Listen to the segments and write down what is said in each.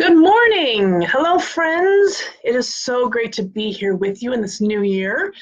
Good morning. Hello, friends. It is so great to be here with you in this new year.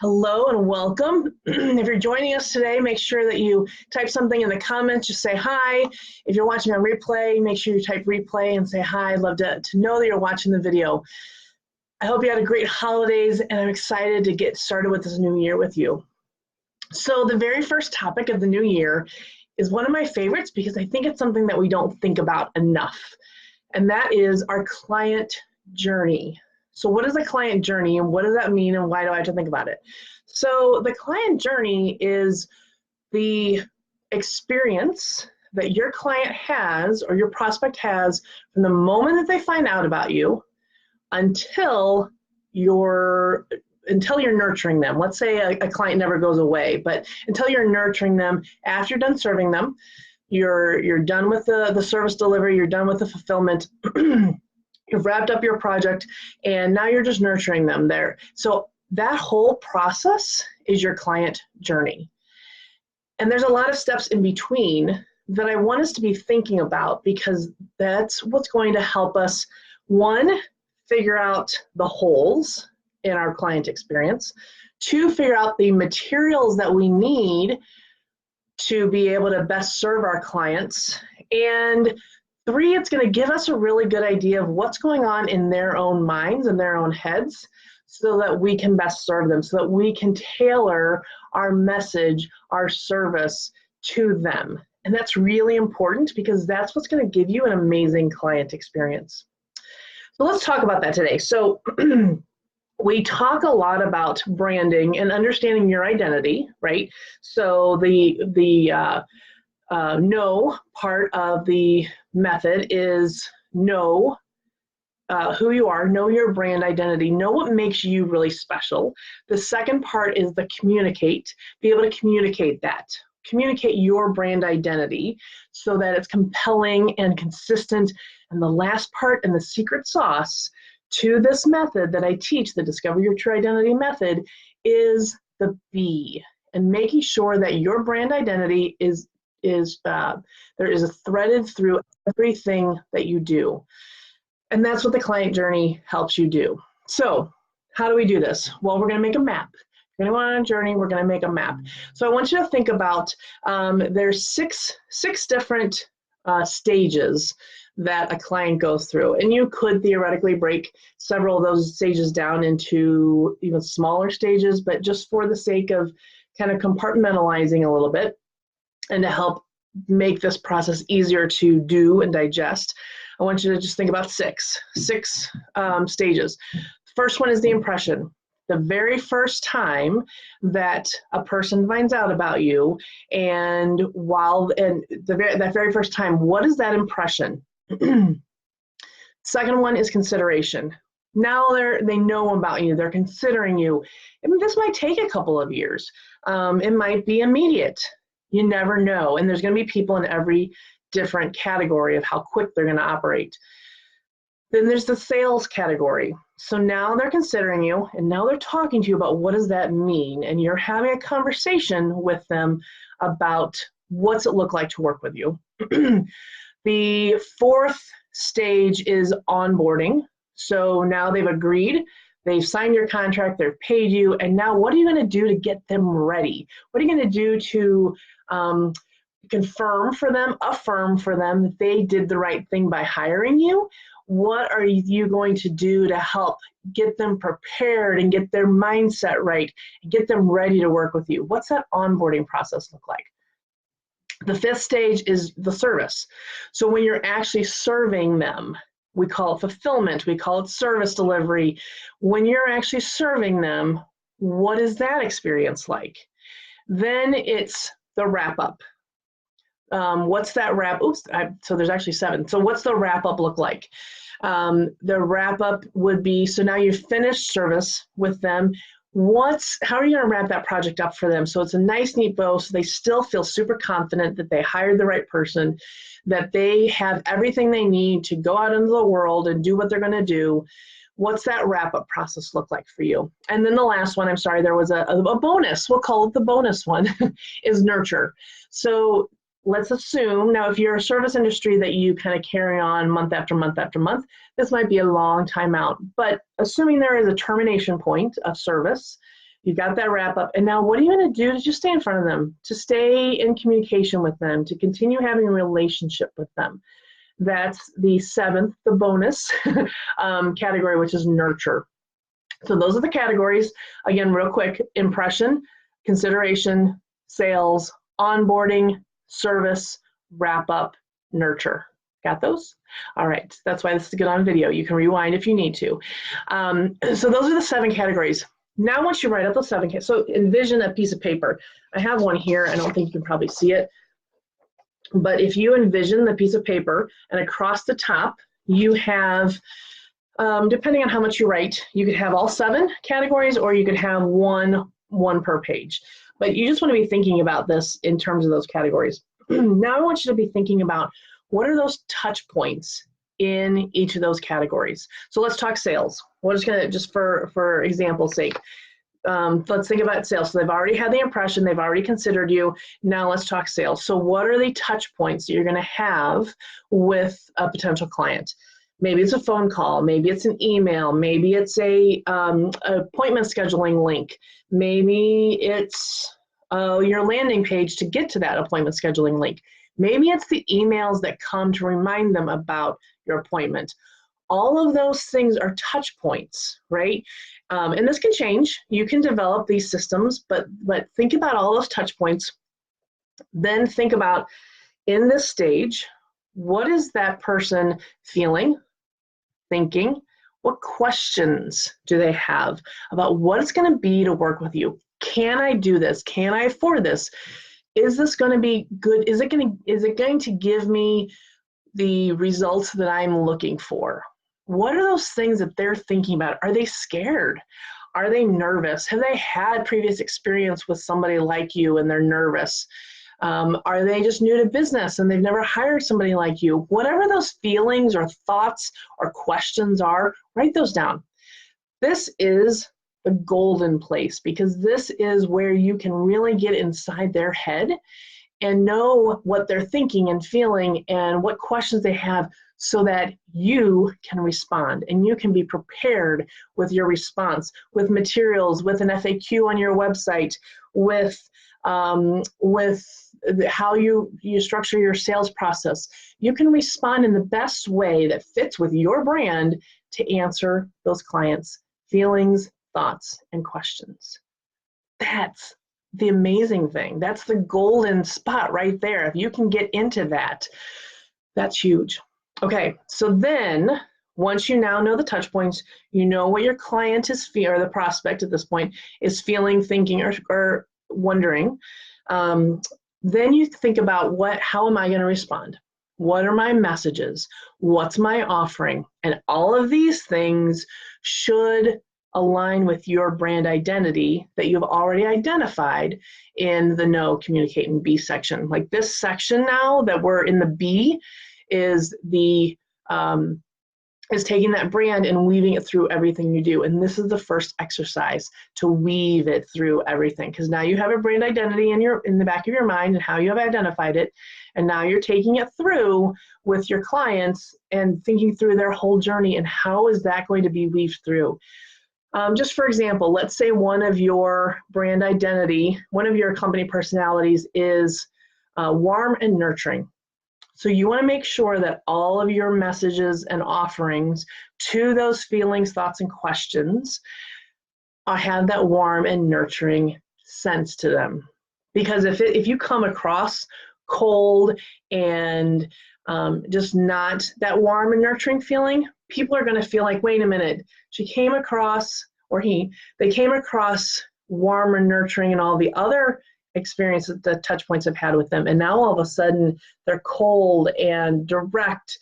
Hello and welcome. If you're joining us today, make sure that you type something in the comments. Just say hi. If you're watching on replay, make sure you type replay and say hi. I'd love to know that you're watching the video. I hope you had a great holidays, and I'm excited to get started with this new year with you. So the very first topic of the new year is one of my favorites because I think it's something that we don't think about enough. And that is our client journey. So what is a client journey and what does that mean and why do I have to think about it? So the client journey is the experience that your client has or your prospect has from the moment that they find out about you until you're nurturing them. Let's say a client never goes away, but until you're nurturing them, after you're done serving them, you're done with the service delivery, you're done with the fulfillment, you've wrapped up your project, and now you're just nurturing them there. So that whole process is your client journey. And there's a lot of steps in between that I want us to be thinking about because that's what's going to help us, one, figure out the holes in our client experience, two, figure out the materials that we need to be able to best serve our clients, and three, it's going to give us a really good idea of what's going on in their own minds and their own heads so that we can best serve them, so that we can tailor our message, our service to them. And that's really important because that's what's going to give you an amazing client experience. So let's talk about that today. So we talk a lot about branding and understanding your identity, right? So the know part of the method is know who you are, know your brand identity, know what makes you really special. The second part is the communicate, be able to communicate that. Communicate your brand identity so that it's compelling and consistent. And the last part and the secret sauce to this method that I teach, the Discover Your True Identity method, is the B, and making sure that your brand identity is threaded through everything that you do. And that's what the client journey helps you do. So how do we do this? Well, we're going to make a map. If you're going on a journey, we're going to make a map. So I want you to think about, there's six different stages that a client goes through. And you could theoretically break several of those stages down into even smaller stages, but just for the sake of kind of compartmentalizing a little bit and to help make this process easier to do and digest, I want you to just think about six stages. First one is the impression. The very first time that a person finds out about you, and that very first time, what is that impression? Second one is consideration. Now they know about you, they're considering you. And this might take a couple of years. It might be immediate. You never know. And there's going to be people in every different category of how quick they're going to operate. Then there's the sales category. So now they're considering you, and now they're talking to you about what does that mean, and you're having a conversation with them about what's it look like to work with you. The fourth stage is onboarding. So now they've agreed, they've signed your contract, they've paid you, and now what are you going to do to get them ready? What are you going to do to affirm for them that they did the right thing by hiring you? What are you going to do to help get them prepared and get their mindset right and get them ready to work with you? What's that onboarding process look like? The fifth stage is the service. So when you're actually serving them, we call it fulfillment, we call it service delivery. When you're actually serving them, what is that experience like? Then it's the wrap up. What's that wrap? So there's actually 7. So what's the wrap up look like? The wrap up would be, so now you've finished service with them. How are you going to wrap that project up for them so it's a nice, neat bow so they still feel super confident that they hired the right person, that they have everything they need to go out into the world and do what they're going to do? What's that wrap-up process look like for you? And then the last one, I'm sorry, there was a bonus. We'll call it the bonus one, is nurture. So let's assume, now if you're a service industry that you kind of carry on month after month after month, this might be a long time out. But assuming there is a termination point of service, you got that wrap up, and now what are you going to do to just stay in front of them, to stay in communication with them, to continue having a relationship with them? That's the seventh, the bonus category, which is nurture. So those are the categories. Again, real quick: impression, consideration, sales, onboarding, service, wrap up, nurture. Got those? All right, that's why this is good on video. You can rewind if you need to. So those are the 7 categories. Now once you write out those 7, so envision a piece of paper. I have one here. I don't think you can probably see it. But if you envision the piece of paper, and across the top you have, depending on how much you write, you could have all 7 categories, or you could have one per page. But you just want to be thinking about this in terms of those categories. Now I want you to be thinking about, what are those touch points in each of those categories? So let's talk sales. We're just gonna, just for example's sake, let's think about sales. So they've already had the impression, they've already considered you. Now let's talk sales. So what are the touch points that you're going to have with a potential client? Maybe it's a phone call, maybe it's an email, maybe it's a appointment scheduling link, maybe it's your landing page to get to that appointment scheduling link. Maybe it's the emails that come to remind them about your appointment. All of those things are touch points, right? And this can change. You can develop these systems, but think about all those touch points. Then think about, in this stage, what is that person feeling, thinking? What questions do they have about what it's going to be to work with you? Can I do this? Can I afford this? Is this going to be good? Is it going to give me the results that I'm looking for? What are those things that they're thinking about? Are they scared? Are they nervous? Have they had previous experience with somebody like you and they're nervous? Are they just new to business and they've never hired somebody like you? Whatever those feelings or thoughts or questions are, write those down. This is the golden place, because this is where you can really get inside their head and know what they're thinking and feeling and what questions they have, so that you can respond and you can be prepared with your response, with materials, with an FAQ on your website, with how you structure your sales process. You can respond in the best way that fits with your brand to answer those clients' feelings, thoughts, and questions. That's the amazing thing. That's the golden spot right there. If you can get into that, that's huge. Okay, so then once you now know the touch points, you know what your client is feeling, or the prospect at this point is feeling, thinking, or wondering. Then you think about, how am I going to respond? What are my messages? What's my offering? And all of these things should align with your brand identity that you've already identified in the know, communicate, and be section. Like this section now that we're in the B is the is taking that brand and weaving it through everything you do. And this is the first exercise, to weave it through everything, because now you have a brand identity in the back of your mind and how you have identified it, and now you're taking it through with your clients and thinking through their whole journey and how is that going to be weaved through. Just for example, let's say one of your brand identity, one of your company personalities is warm and nurturing. So you want to make sure that all of your messages and offerings to those feelings, thoughts, and questions have that warm and nurturing sense to them. Because if you come across cold and just not that warm and nurturing feeling, people are going to feel like, wait a minute, she came across, or they came across warm and nurturing and all the other experience that the touch points have had with them, and now all of a sudden they're cold and direct,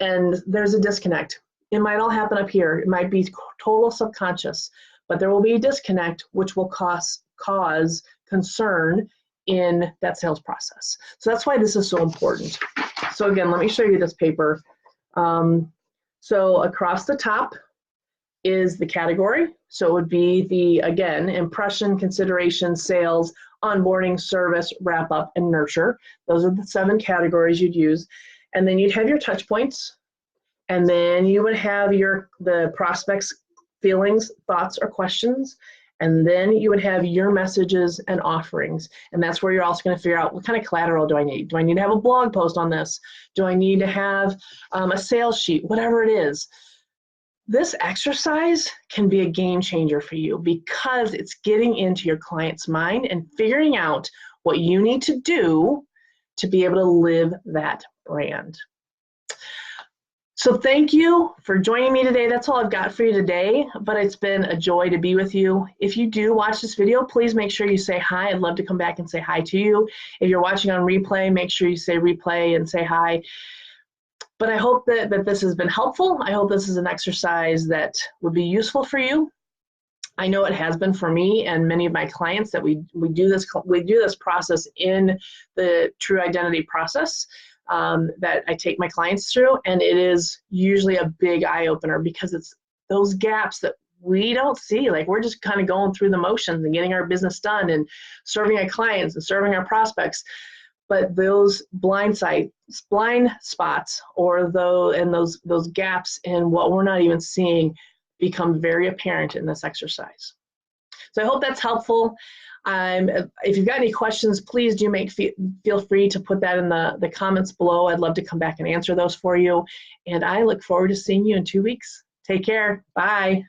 and there's a disconnect. It might all happen up here. It might be total subconscious, but there will be a disconnect which will cause concern in that sales process. So that's why this is so important. So again, let me show you this paper. So across the top is the category. So it would be the, again, impression, consideration, sales, onboarding, service, wrap up, and nurture. Those are the 7 categories you'd use. And then you'd have your touch points, and then you would have the prospects' feelings, thoughts, or questions. And then you would have your messages and offerings. And that's where you're also going to figure out, what kind of collateral do I need? Do I need to have a blog post on this? Do I need to have a sales sheet? Whatever it is. This exercise can be a game changer for you because it's getting into your client's mind and figuring out what you need to do to be able to live that brand. So thank you for joining me today. That's all I've got for you today, but it's been a joy to be with you. If you do watch this video, please make sure you say hi. I'd love to come back and say hi to you. If you're watching on replay, make sure you say replay and say hi. But I hope that this has been helpful. I hope this is an exercise that would be useful for you. I know it has been for me and many of my clients that we do this process in the True Identity process that I take my clients through, and it is usually a big eye-opener because it's those gaps that we don't see. Like, we're just kind of going through the motions and getting our business done and serving our clients and serving our prospects. But those blind spots or those gaps in what we're not even seeing become very apparent in this exercise. So I hope that's helpful. If you've got any questions, please do feel free to put that in the comments below. I'd love to come back and answer those for you. And I look forward to seeing you in 2 weeks. Take care. Bye.